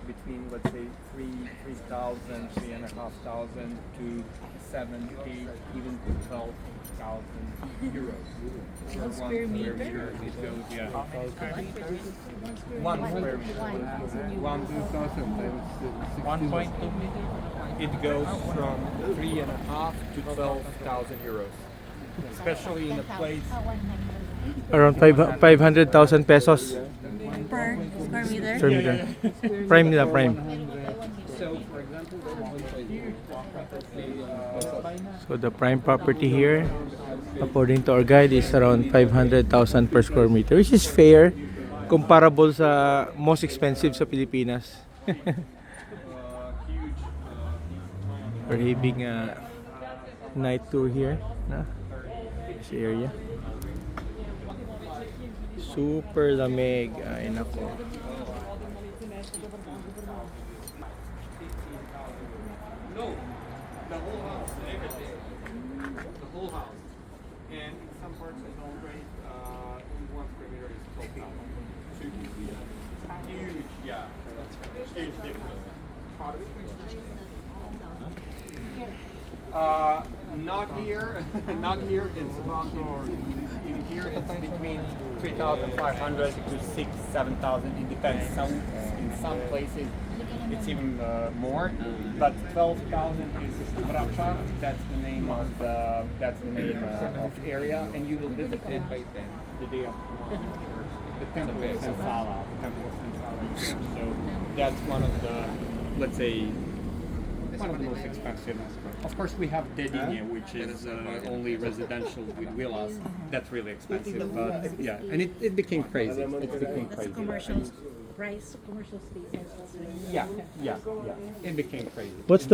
between, let's say, 3,000, 3,500 to 7, 8, even 12,000 euros. For Square meter? it goes, yeah. One 1 square meter. 1.2 meter. It goes from 3,500 to 12,000 euros. Especially in a place. Around 500,000 pesos Per square meter? per meter. Prime nila, prime. So, for example, So the prime property here, according to our guide, is around 500,000 per square meter, which is fair, comparable sa most expensive sa Pilipinas. We're having a night tour here, na? This area. Super lamig. Ay nako. No, the whole house, everything. The whole house. And in some parts of Belgrade, only 1 square meter is 12,000. So you can see that. Huge, yeah. Huge difference. Not here. Not here. It's about in here. It's between 3,500 to 6,000, 7,000. It depends. In some places it's even more. But 12,000 is Vracha. That's the name of of area, and you will visit it the day of the temple of Sensala. So that's one of the, let's say, one of the most expensive. Of course, we have Dedinie, which is only residential with villas. That's really expensive, but yeah, and it became crazy. It became That's a crazy. commercial price, commercial space. Yeah. It became crazy. What's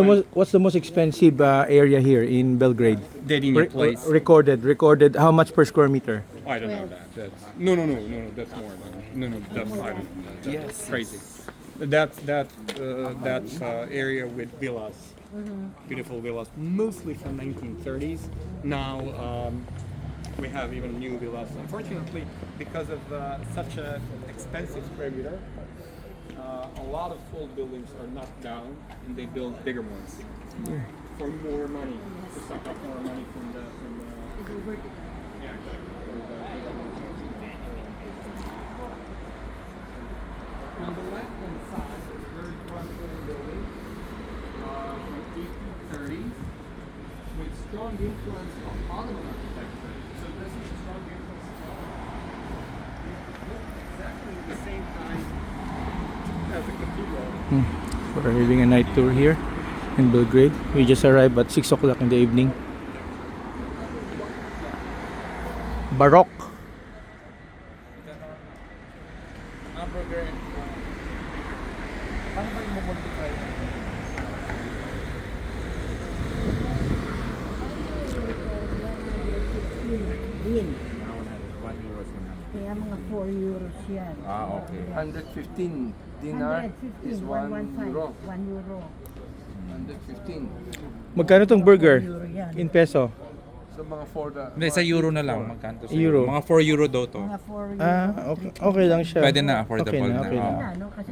the most expensive area here in Belgrade? Dedinie place? Recorded. How much per square meter? I don't know that. That's no. That's more. No. That's I don't know. That's crazy. That's area with villas, beautiful villas, mostly from 1930s. Now we have even new villas. Unfortunately, because of such an expensive square meter, a lot of old buildings are knocked down and they build bigger ones for more money, to suck up more money from the. Yeah, exactly. On the left-hand side, there is one building from 1830s with strong influence of Ottoman architecture. So this is a strong influence of exactly the same time as the cathedral. We're having a night tour here in Belgrade. We just arrived at 6 o'clock in the evening. Baroque. Kaya mga 4 euros yan. Okay. 115 dinar 115, is 1 euro. 1 euro. 115. Magkano tong burger Euro yan. in peso? So mga 4 Hindi, sa euro na lang. Magkanto sa Euro. Mga 4 euro daw to. Mga 4 euro. Ah, okay lang siya. Pwede na, affordable okay na. Okay na. Na, no? Kasi